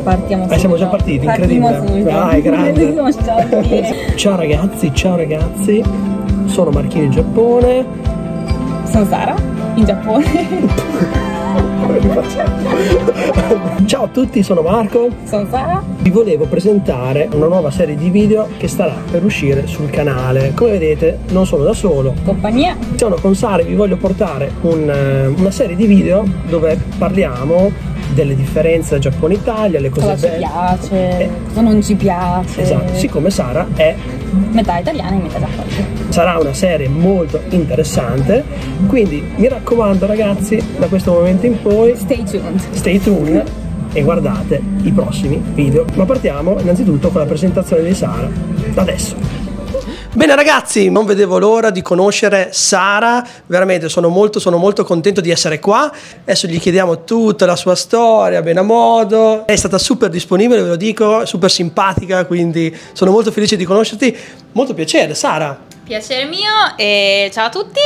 Partiamo subito. Siamo già partiti, incredibile. Dai, grande. Ciao ragazzi, sono Marchino in Giappone. Sono Sara, in Giappone. Ciao a tutti, sono Marco. Sono Sara. Vi volevo presentare una nuova serie di video che starà per uscire sul canale. Come vedete non sono da solo, Compagnia. sono con Sara e vi voglio portare una serie di video dove parliamo delle differenze tra Giappone e Italia, le cose Cosa ci belle. piace, cosa non ci piace. Esatto, siccome Sara è Metà italiana e metà giapponese. sarà una serie molto interessante, quindi mi raccomando ragazzi, da questo momento in poi stay tuned e guardate i prossimi video. Ma partiamo innanzitutto con la presentazione di Sara adesso. Bene ragazzi, non vedevo l'ora di conoscere Sara, veramente sono molto contento di essere qua. Adesso gli chiediamo tutta la sua storia, bene a modo. È stata super disponibile, ve lo dico, super simpatica, quindi sono molto felice di conoscerti. Molto piacere, Sara. Piacere mio e ciao a tutti,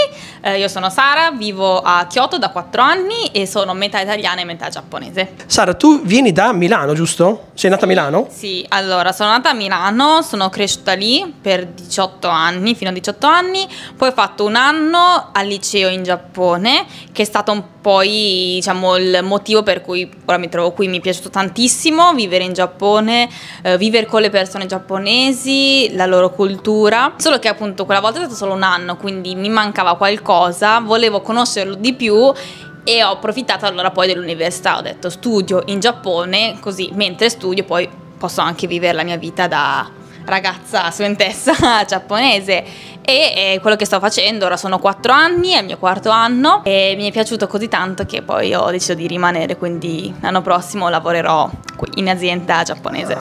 io sono Sara, vivo a Kyoto da 4 anni e sono metà italiana e metà giapponese. Sara, tu vieni da Milano, giusto? Sei nata a Milano? Sì, allora sono nata a Milano, sono cresciuta lì per 18 anni, fino a 18 anni, poi ho fatto un anno al liceo in Giappone, che è stato un po' diciamo il motivo per cui ora mi trovo qui. Mi è piaciuto tantissimo vivere in Giappone, vivere con le persone giapponesi, la loro cultura, solo che appunto quella volta è stato solo un anno, quindi mi mancava qualcosa, volevo conoscerlo di più e ho approfittato allora poi dell'università, ho detto studio in Giappone, così mentre studio poi posso anche vivere la mia vita da ragazza studentessa giapponese e quello che sto facendo. Ora sono 4 anni, è il mio 4º anno e mi è piaciuto così tanto che poi ho deciso di rimanere, quindi l'anno prossimo lavorerò qui in azienda giapponese.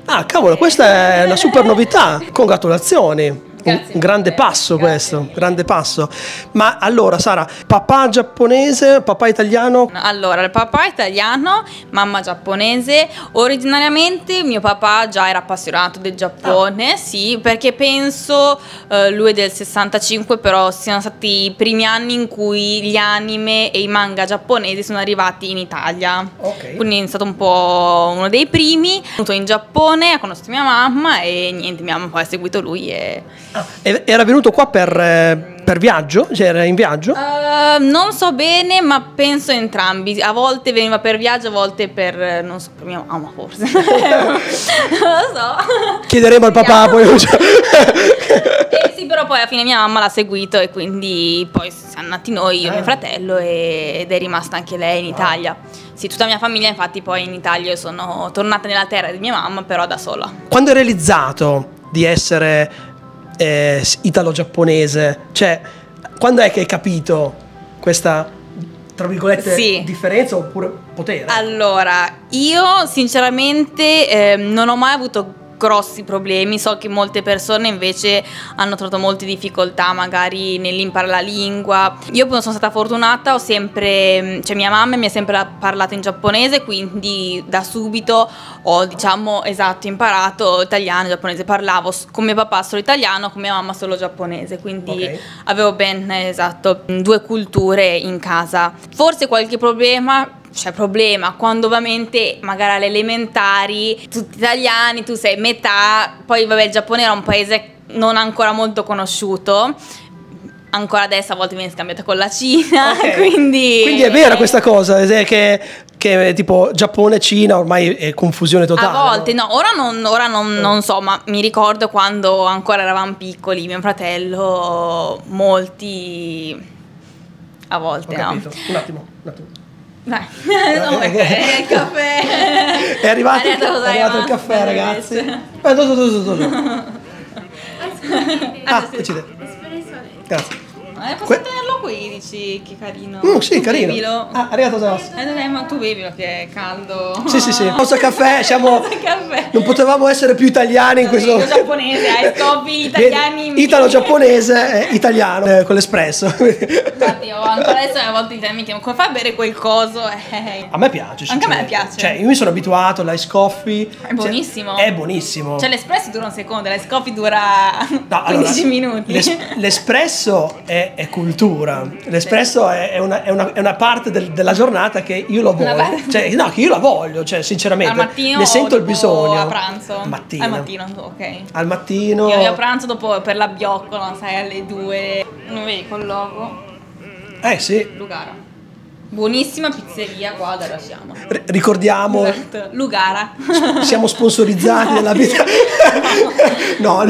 Ah, cavolo, questa è una super novità, congratulazioni. Grazie Un grande mille, passo grazie questo, mille. grande passo. Ma allora Sara, papà giapponese, papà italiano? Allora, il papà è italiano, mamma giapponese. Originariamente mio papà già era appassionato del Giappone, sì, perché penso lui è del 65, però siano stati i primi anni in cui gli anime e i manga giapponesi sono arrivati in Italia. Ok. Quindi è stato un po' uno dei primi. È venuto in Giappone, ha conosciuto mia mamma e niente, mia mamma poi ha seguito lui e... Era venuto qua per viaggio? Cioè era in viaggio? Non so bene, ma penso entrambi. A volte veniva per viaggio, a volte per, non so, per mia mamma forse. Non lo so. Chiederemo al papà poi. Sì, però poi alla fine mia mamma l'ha seguito e quindi poi siamo nati noi, io e mio fratello, ed è rimasta anche lei in Italia. Sì, tutta la mia famiglia infatti poi in Italia. Io sono tornata nella terra di mia mamma, però da sola. Quando hai realizzato di essere italo-giapponese, cioè quando è che hai capito questa, tra virgolette, Sì. differenza oppure potere? Allora, io sinceramente non ho mai avuto grossi problemi. So che molte persone invece hanno trovato molte difficoltà magari nell'imparare la lingua. Io sono stata fortunata, ho sempre, cioè mia mamma mi ha sempre parlato in giapponese, quindi da subito ho, diciamo, imparato italiano e giapponese. Parlavo con mio papà solo italiano, con mia mamma solo giapponese, quindi Ok. avevo ben, 2 culture in casa. Forse qualche problema quando ovviamente magari alle elementari tutti italiani, tu sei metà, poi vabbè il Giappone era un paese non ancora molto conosciuto, ancora adesso a volte viene scambiata con la Cina, Ok. quindi è vera questa cosa, che tipo Giappone e Cina ormai è confusione totale. a volte no? no, ora non so, ma mi ricordo quando ancora eravamo piccoli, mio fratello, molti a volte Ho capito. Un attimo. Dai, no, il caffè. È arrivato il caffè, ragazzi. Decide. Grazie. Posso tenerlo qui, dici che carino. Sì, Tu carino. bevilo. Arrivato Ma tu bevilo che è caldo. Sì. Nostro caffè, Caffè. non potevamo essere più italiani in questo. Io giapponese, hai scopi italiani. Italo-giapponese, italiano, con l'espresso. Infatti, io ancora adesso a volte mi chiedono come fai a bere quel coso. A me piace. Anche a me sinceramente. piace. Cioè, io mi sono abituato all'ice coffee. È buonissimo. È buonissimo. Cioè l'espresso dura un secondo, l'ice coffee dura No, 15 minuti. L'espresso è cultura. cultura. L'espresso è una parte della giornata che io lo voglio, cioè, no, che io la voglio, cioè, sinceramente. Al mattino ne sento il bisogno. A pranzo? Al mattino. Al mattino, ok. Al mattino. Io a pranzo dopo per la bioccola, sai, alle 2. Non vedi col logo? Sì. Lugara. Buonissima pizzeria qua da Rasciama. Ricordiamo. Esatto. Lugara. Siamo sponsorizzati nella vita. No,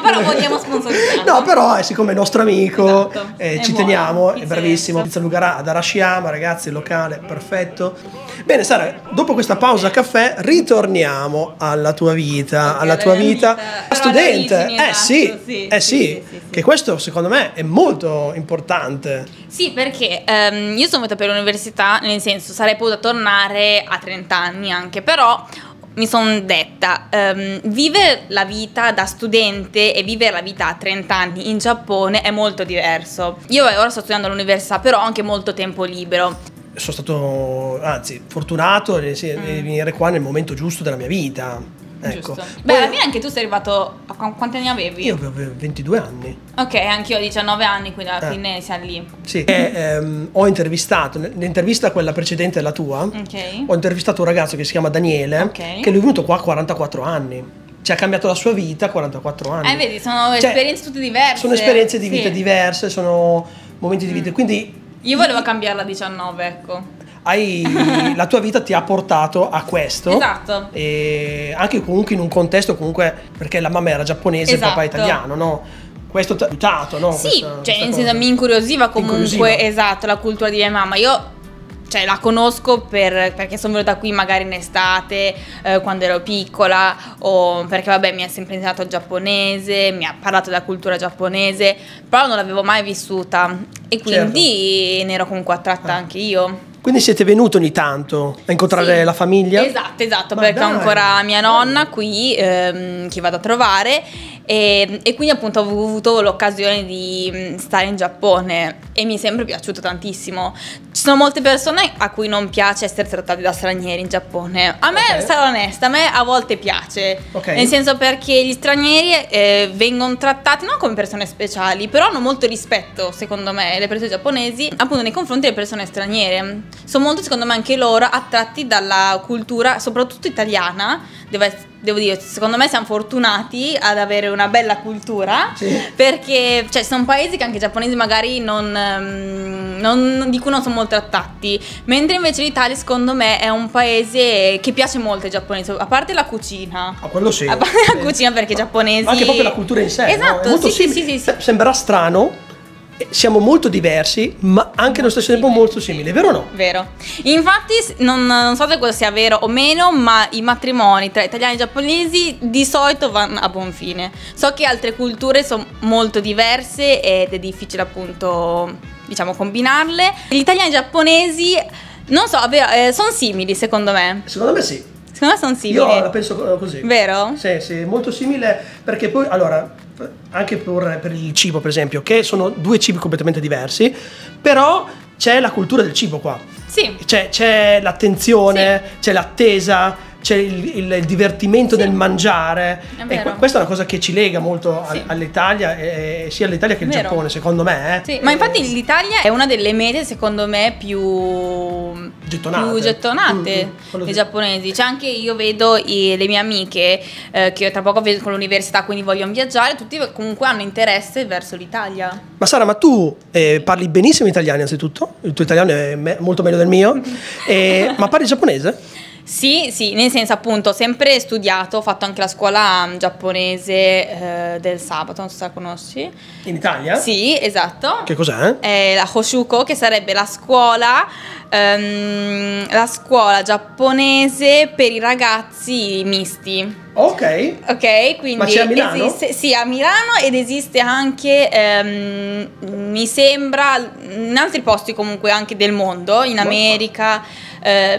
però vogliamo sponsorizzare. No, però siccome è nostro amico, esatto. ci teniamo, è bravissimo. Pizza Lugara ad Arashiyama, ragazzi, il locale, perfetto. Bene, Sara, dopo questa pausa caffè ritorniamo alla tua vita, studente. Sì, che questo secondo me è molto importante. Sì, perché io sono venuta per l'università, nel senso sarei potuta tornare a 30 anni anche, però mi sono detta, vivere la vita da studente e vivere la vita a 30 anni in Giappone è molto diverso. Io ora sto studiando all'università, però ho anche molto tempo libero. Sono stato, anzi, fortunato di venire qua nel momento giusto della mia vita. Ecco. Beh, alla fine anche tu sei arrivato. Quanti anni avevi? Io avevo 22 anni. Ok, anch'io ho 19 anni, quindi alla fine siamo lì. Sì, ho intervistato, l'intervista quella precedente alla tua, ho intervistato un ragazzo che si chiama Daniele, che lui è venuto qua a 44 anni. Cioè ha cambiato la sua vita a 44 anni. Vedi, sono esperienze tutte diverse. Sono esperienze di vita diverse, sono momenti di vita, quindi... Io volevo cambiarla a 19, ecco. La tua vita ti ha portato a questo. Esatto. E anche comunque in un contesto perché la mamma era giapponese e il papà italiano, no? Questo ti ha aiutato, no? Sì, nel senso mi incuriosiva comunque, esatto, la cultura di mia mamma. Io la conosco perché sono venuta qui magari in estate, quando ero piccola, o perché vabbè mi ha sempre insegnato il giapponese, mi ha parlato della cultura giapponese, però non l'avevo mai vissuta e quindi ne ero comunque attratta anche io. Quindi siete venuti ogni tanto a incontrare la famiglia? Esatto, perché ho ancora mia nonna qui che vado a trovare e quindi appunto ho avuto l'occasione di stare in Giappone e mi è sempre piaciuto tantissimo. Ci sono molte persone a cui non piace essere trattati da stranieri in Giappone. A me, sarò onesta, a me a volte piace, nel senso perché gli stranieri vengono trattati non come persone speciali, però hanno molto rispetto, secondo me, le persone giapponesi appunto nei confronti delle persone straniere. Sono molto, secondo me, anche loro attratti dalla cultura, soprattutto italiana. Devo dire, secondo me siamo fortunati ad avere una bella cultura, perché sono paesi che anche i giapponesi magari di cui non sono molto attratti, mentre invece l'Italia secondo me è un paese che piace molto ai giapponesi, a parte la cucina. Quello sì. A parte la cucina, perché i giapponesi... Anche proprio la cultura in sé. Esatto, no? sì. Sembrerà strano. Siamo molto diversi, ma anche allo stesso tempo molto simili, vero o no? Vero. Infatti non so se questo sia vero o meno, ma i matrimoni tra italiani e giapponesi di solito vanno a buon fine. So che altre culture sono molto diverse ed è difficile appunto, diciamo, combinarle. Gli italiani e i giapponesi, non so, sono simili secondo me. Secondo me sì. Secondo me sono simili. Io la penso così. Vero? Sì, molto simile, perché poi, allora, anche per il cibo per esempio, che sono due cibi completamente diversi, però c'è la cultura del cibo qua. Sì. C'è l'attenzione, c'è l'attesa, c'è il divertimento del mangiare, e questa è una cosa che ci lega molto all'Italia, sia all'Italia che al Giappone, secondo me. Sì, ma infatti l'Italia è una delle mete secondo me più gettonate dei giapponesi. Cioè anche io vedo le mie amiche che tra poco vedo con l'università, quindi vogliono viaggiare, tutti comunque hanno interesse verso l'Italia. Ma Sara, ma tu parli benissimo italiano innanzitutto, il tuo italiano è molto meglio del mio, ma parli giapponese? Sì, nel senso appunto ho sempre studiato, ho fatto anche la scuola giapponese del sabato, non so se la conosci. In Italia? Sì, esatto. Che cos'è? È la Hoshuko, che sarebbe la scuola giapponese per i ragazzi misti. Ok, quindi ma c'è a Milano? Sì, a Milano, ed esiste anche mi sembra in altri posti comunque anche del mondo, in America,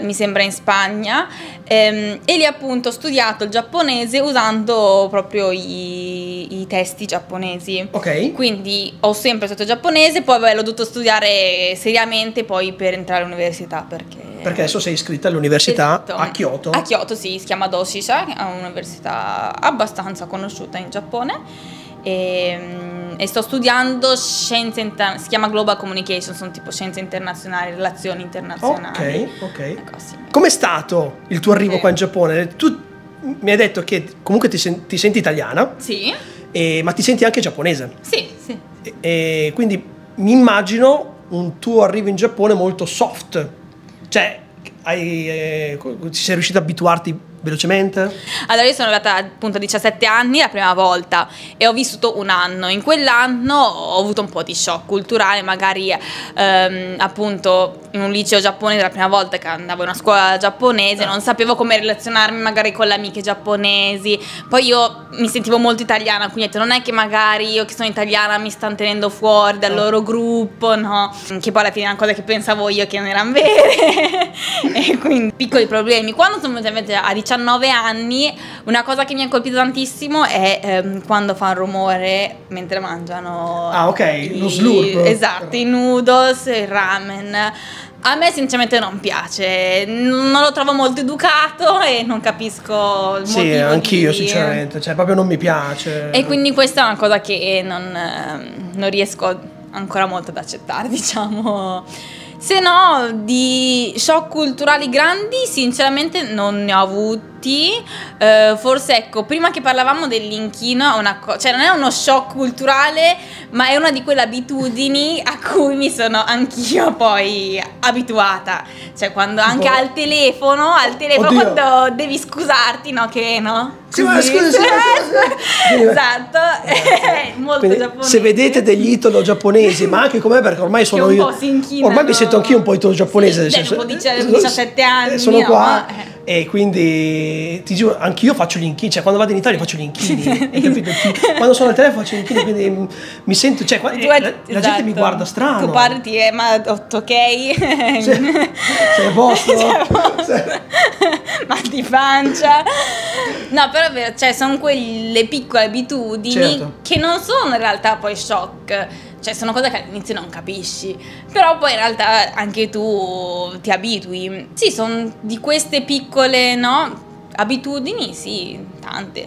mi sembra in Spagna, e lì appunto ho studiato il giapponese usando proprio i testi giapponesi. Quindi ho sempre studiato giapponese, poi l'ho dovuto studiare seriamente poi per entrare all'università, perché adesso sei iscritta all'università a Kyoto. A Kyoto, sì, si chiama Doshisha, è un'università abbastanza conosciuta in Giappone. e sto studiando scienze si chiama Global Communication, sono tipo scienze internazionali, relazioni internazionali. Ok. Ecco, sì. Com'è stato il tuo arrivo qua in Giappone? Tu mi hai detto che comunque ti senti italiana, Sì. ma ti senti anche giapponese. Sì, sì. E quindi mi immagino un tuo arrivo in Giappone molto soft. Cioè, ci sei riuscita ad abituarti velocemente? Allora io sono arrivata appunto a 17 anni la prima volta e ho vissuto un anno. In quell'anno ho avuto un po' di shock culturale, magari appunto in un liceo giapponese la prima volta che andavo in una scuola giapponese, non sapevo come relazionarmi magari con le amiche giapponesi. Poi io mi sentivo molto italiana, quindi ho detto non è che magari io che sono italiana mi stanno tenendo fuori dal loro gruppo, no? Che poi alla fine è una cosa che pensavo io che non erano vere. E quindi piccoli problemi. Quando sono venuta a 19 anni, una cosa che mi ha colpito tantissimo è quando fa un rumore mentre mangiano. Ah, ok, lo slurp. Esatto, i noodles, il ramen. A me sinceramente non piace, non lo trovo molto educato e non capisco il sì, motivo anch'io di... sinceramente, cioè proprio non mi piace. E quindi questa è una cosa che non riesco ancora molto ad accettare, diciamo. Se no, di shock culturali grandi sinceramente non ne ho avuti. Forse ecco, prima che parlavamo dell'inchino, cioè non è uno shock culturale, ma è una di quelle abitudini a cui mi sono anch'io poi abituata. Cioè quando anche al telefono quando devi scusarti, no? Che no? Sì, ma scusa. Esatto, molto quindi, giapponese. se vedete degli italo giapponesi, ma anche come perché ormai sono io. Ormai mi sento anchio un po' italo giapponese. Sì, un po' 17 anni. Sono qua e quindi ti giuro, anch'io faccio gli inchini, cioè quando vado in Italia faccio gli inchini. Quando sono al telefono faccio gli inchini, quindi mi sento, cioè la gente mi guarda strano. Tu parti, ma ok? Sei a posto? Mal di pancia. No, però è vero, cioè sono quelle piccole abitudini che non sono in realtà poi shock. Cioè sono cose che all'inizio non capisci, però poi in realtà anche tu ti abitui. Sì, sono di queste piccole, no, abitudini, sì, tante.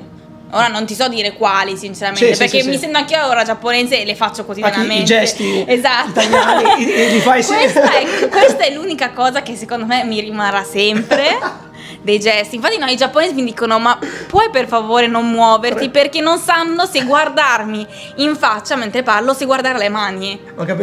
Ora non ti so dire quali sinceramente, perché mi sento anche io ora giapponese e le faccio quotidianamente. I gesti italiani li fai sempre. Questa è l'unica cosa che secondo me mi rimarrà sempre. Dei gesti. Infatti i giapponesi mi dicono ma puoi per favore non muoverti, perché non sanno se guardarmi in faccia mentre parlo o se guardare le mani.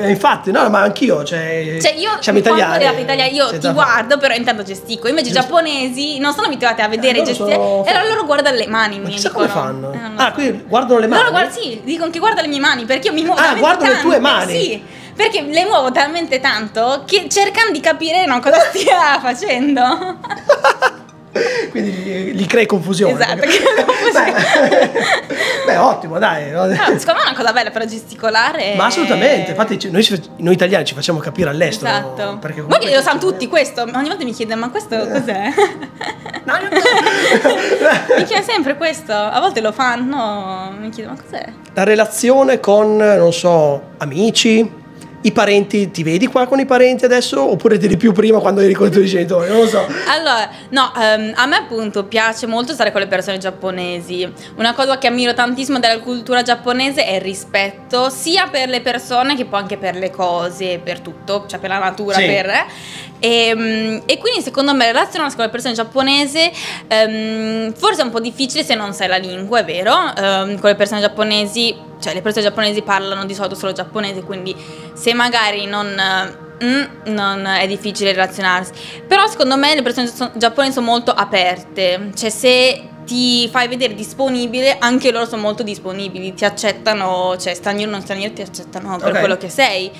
Infatti no, ma anch'io cioè io siamo italiani, io ti guardo però intanto gesticolo. Invece i giapponesi non sono abituati a vedere i gesti e allora loro guardano le mani. Ma chissà come fanno? Quindi guardano le mani? Sì, dicono che guarda le mie mani perché io mi muovo guardano le tue mani? Sì, perché le muovo talmente tanto che cercano di capire cosa stia facendo. Quindi gli crei confusione. Esatto. Beh, ottimo, dai. No, secondo me è una cosa bella per gesticolare. Ma assolutamente, infatti noi italiani ci facciamo capire all'estero. Esatto. Perché ma che lo sanno tutti questo. Ogni volta mi chiedono ma questo cos'è? Mi chiedono sempre questo. A volte lo fanno, mi chiedono ma cos'è? La relazione con, non so, amici, i parenti, ti vedi qua con i parenti adesso oppure ti di più prima quando eri con i tuoi genitori? Non lo so. Allora, no, a me appunto piace molto stare con le persone giapponesi. Una cosa che ammiro tantissimo della cultura giapponese è il rispetto, sia per le persone che poi anche per le cose, per tutto, cioè per la natura, e quindi secondo me relazionarsi con le persone giapponesi forse è un po' difficile se non sai la lingua, è vero. Con le persone giapponesi, cioè le persone giapponesi parlano di solito solo giapponese, quindi se magari non è difficile relazionarsi. Però secondo me le persone giapponesi sono molto aperte, cioè se ti fai vedere disponibile anche loro sono molto disponibili, ti accettano, cioè straniero o non straniero ti accettano per quello che sei.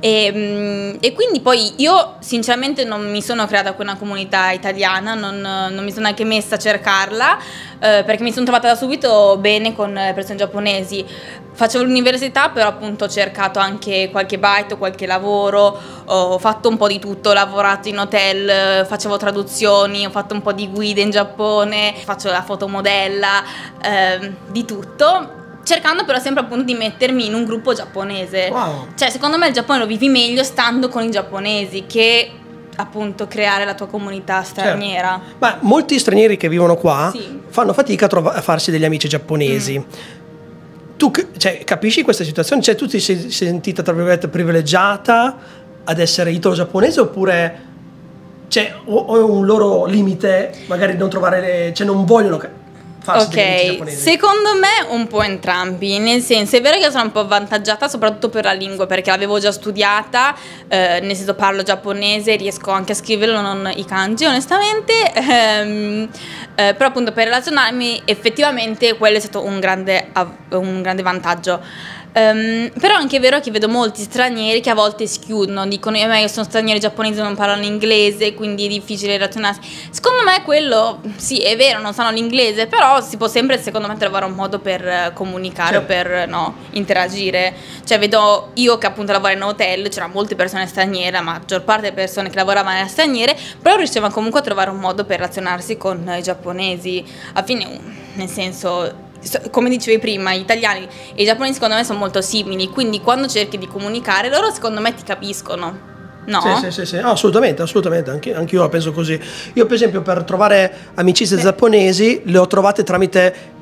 E quindi poi io sinceramente non mi sono creata con una comunità italiana, non mi sono neanche messa a cercarla, perché mi sono trovata da subito bene con le persone giapponesi. Facevo l'università, però appunto ho cercato anche qualche baito, qualche lavoro, ho fatto un po' di tutto, ho lavorato in hotel, facevo traduzioni, ho fatto un po' di guide in Giappone, faccio la fotomodella, di tutto, cercando però sempre appunto di mettermi in un gruppo giapponese. Wow. Cioè secondo me il Giappone lo vivi meglio stando con i giapponesi che appunto creare la tua comunità straniera. Ma molti stranieri che vivono qua fanno fatica a farsi degli amici giapponesi. tu cioè, capisci questa situazione? Cioè tu ti sei sentita tra virgolette privilegiata ad essere italo-giapponese oppure cioè, o è un loro limite magari non trovare cioè non vogliono farsi degli amici giapponesi? Secondo me un po' entrambi, nel senso è vero che sono un po' avvantaggiata soprattutto per la lingua perché l'avevo già studiata, nel senso parlo giapponese, riesco anche a scriverlo, non i kanji onestamente, però appunto per relazionarmi effettivamente quello è stato un grande vantaggio. Però anche è vero che vedo molti stranieri che a volte si chiudono, dicono io sono stranieri giapponesi, non parlano inglese, quindi è difficile relazionarsi. Secondo me quello sì è vero, non sanno l'inglese, però si può sempre secondo me trovare un modo per comunicare o per interagire. Cioè vedo io che appunto lavoro in hotel, c'erano molte persone straniere, la maggior parte delle persone che lavoravano erano straniere, però riuscivano comunque a trovare un modo per relazionarsi con i giapponesi. Alla fine nel senso, come dicevi prima, gli italiani e i giapponesi secondo me sono molto simili, quindi quando cerchi di comunicare loro secondo me ti capiscono, no? Sì, assolutamente, anche io la penso così. Io per esempio per trovare amicizie giapponesi le ho trovate tramite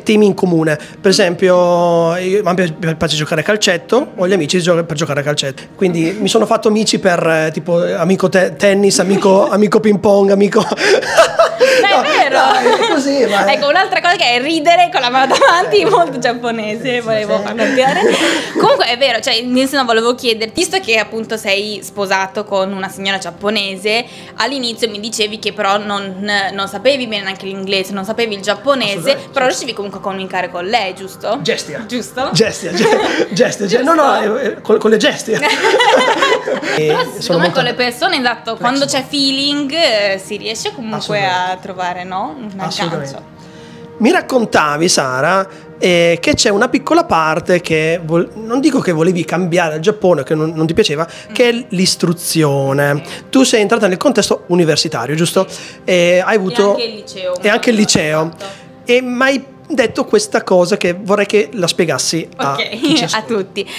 temi in comune. Per esempio a me piace giocare a calcetto, ho gli amici per giocare a calcetto, quindi mi sono fatto amici per tipo amico tennis, amico ping pong, amico No, è vero. È così, ma ecco, un'altra cosa che è ridere con la mano davanti, molto giapponese, volevo far notare. Comunque è vero, cioè nel senso volevo chiederti, visto che appunto sei sposato con una signora giapponese, all'inizio mi dicevi che però non sapevi bene neanche l'inglese, non sapevi il giapponese, però riuscivi comunque a comunicare con lei, giusto? Gestia. Giusto? Gestia. Con le gestie. Però secondo me con le persone, esatto, quando c'è feeling si riesce comunque a trovare, no? Un aggancio. Mi raccontavi, Sara, che c'è una piccola parte che non dico che volevi cambiare al Giappone, che non ti piaceva, che è l'istruzione. Tu sei entrata nel contesto universitario, giusto? E hai avuto e anche il liceo. E anche il liceo. E mai detto questa cosa che vorrei che la spiegassi a tutti.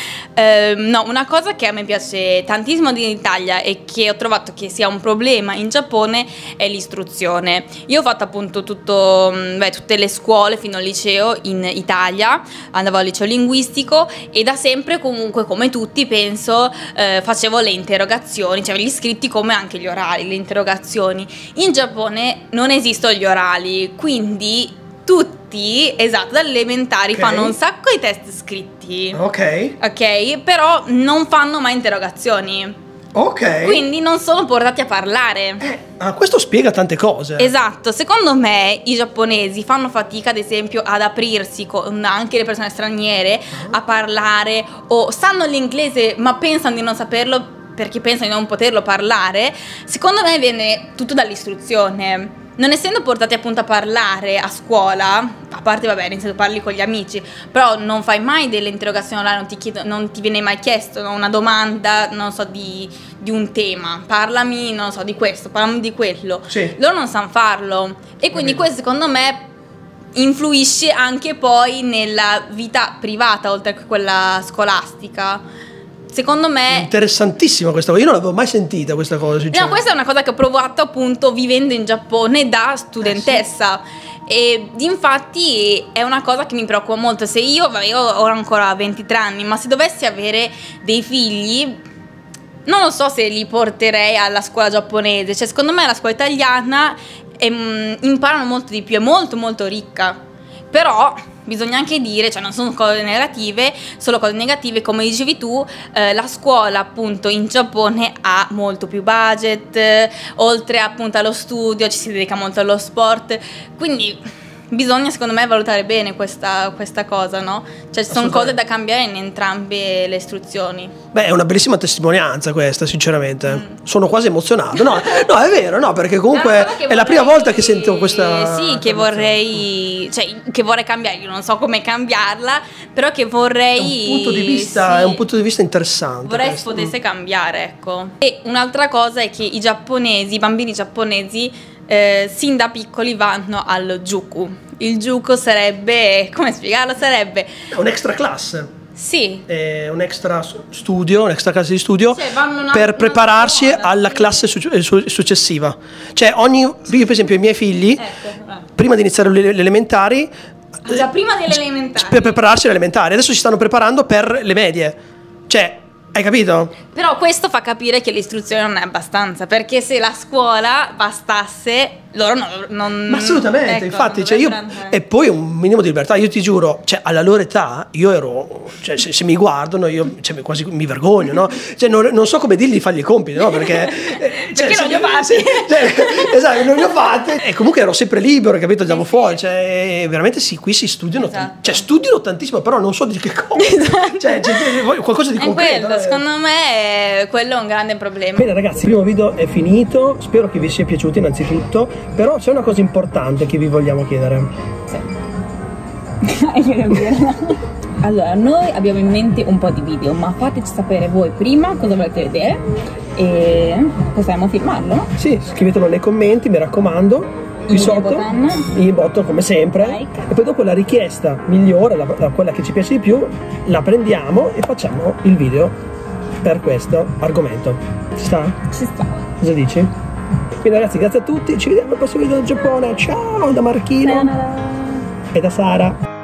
No, una cosa che a me piace tantissimo in Italia e che ho trovato che sia un problema in Giappone è l'istruzione. Io ho fatto appunto tutte le scuole fino al liceo in Italia, andavo al liceo linguistico e da sempre comunque come tutti penso facevo le interrogazioni, cioè gli iscritti come anche gli orali, le interrogazioni. In Giappone non esistono gli orali, quindi tutti, esatto, dalle elementari fanno un sacco di test scritti. Ok, però non fanno mai interrogazioni. Ok. Quindi non sono portati a parlare. Questo spiega tante cose. Esatto, secondo me i giapponesi fanno fatica ad esempio ad aprirsi con anche le persone straniere a parlare, o sanno l'inglese ma pensano di non saperlo perché pensano di non poterlo parlare. Secondo me viene tutto dall'istruzione. Non essendo portati appunto a parlare a scuola, a parte vabbè, nel senso parli con gli amici, però non fai mai delle interrogazioni online, non ti viene mai chiesto una domanda, non so, di un tema, parlami, non so, di questo, parlami di quello. Sì. Loro non sanno farlo e quindi questo secondo me influisce anche poi nella vita privata oltre che quella scolastica. Secondo me interessantissima questa cosa, io non l'avevo mai sentita questa cosa. No, questa è una cosa che ho provato appunto vivendo in Giappone da studentessa. E infatti è una cosa che mi preoccupa molto. Se io ho ancora 23 anni, ma se dovessi avere dei figli, non lo so se li porterei alla scuola giapponese. Cioè secondo me la scuola italiana imparano molto di più, è molto molto ricca. Però bisogna anche dire, cioè non sono cose negative, solo cose negative, come dicevi tu, la scuola appunto in Giappone ha molto più budget, oltre appunto allo studio ci si dedica molto allo sport, quindi bisogna secondo me valutare bene questa cosa, no? Cioè ci sono cose da cambiare in entrambe le istruzioni. Beh, è una bellissima testimonianza questa, sinceramente. Sono quasi emozionato. No, è vero, no, perché comunque è la prima volta che sento questa. Sì, che vorrei cambiare, io non so come cambiarla, però che vorrei. È un punto di vista, è un punto di vista interessante. Vorrei che potesse cambiare, ecco. E un'altra cosa è che i bambini giapponesi sin da piccoli vanno al juku. Il juku sarebbe, come spiegarlo? Sarebbe un extra class. Sì. Un extra studio, un'extra classe di studio, cioè, per prepararsi alla classe successiva. Cioè io per esempio i miei figli, prima di iniziare le elementari, Già prima delle elementari. Per prepararsi alle elementari. Adesso si stanno preparando per le medie. Cioè, hai capito? Però questo fa capire che l'istruzione non è abbastanza, perché se la scuola bastasse, loro non Ma assolutamente, ecco, infatti, non cioè io, dovrebbero andare. e poi un minimo di libertà, io ti giuro, cioè alla loro età io ero, cioè se mi guardano io cioè, quasi mi vergogno, no? Cioè non so come dirgli di fargli i compiti, no? Perché Non li ho fatti. Esatto, non li ho fatti. E comunque ero sempre libero, capito? Andiamo fuori, cioè veramente sì, qui si studiano, Esatto. cioè studiano tantissimo, però non so di che cosa. Cioè qualcosa di È concreto. quello, secondo me quello è un grande problema. Bene ragazzi, il primo video è finito, spero che vi sia piaciuto innanzitutto, però c'è una cosa importante che vi vogliamo chiedere. Allora, noi abbiamo in mente un po' di video, ma fateci sapere voi prima cosa volete vedere e possiamo filmarlo. Sì, scrivetelo nei commenti, mi raccomando, qui sotto, il botto come sempre, Like. e poi dopo la richiesta migliore, quella che ci piace di più, la prendiamo e facciamo il video per questo argomento. Ci sta? Ci sta. Cosa dici? Quindi ragazzi, grazie a tutti, ci vediamo al prossimo video del Giappone, ciao da Marchino Sayonara. e da Sara.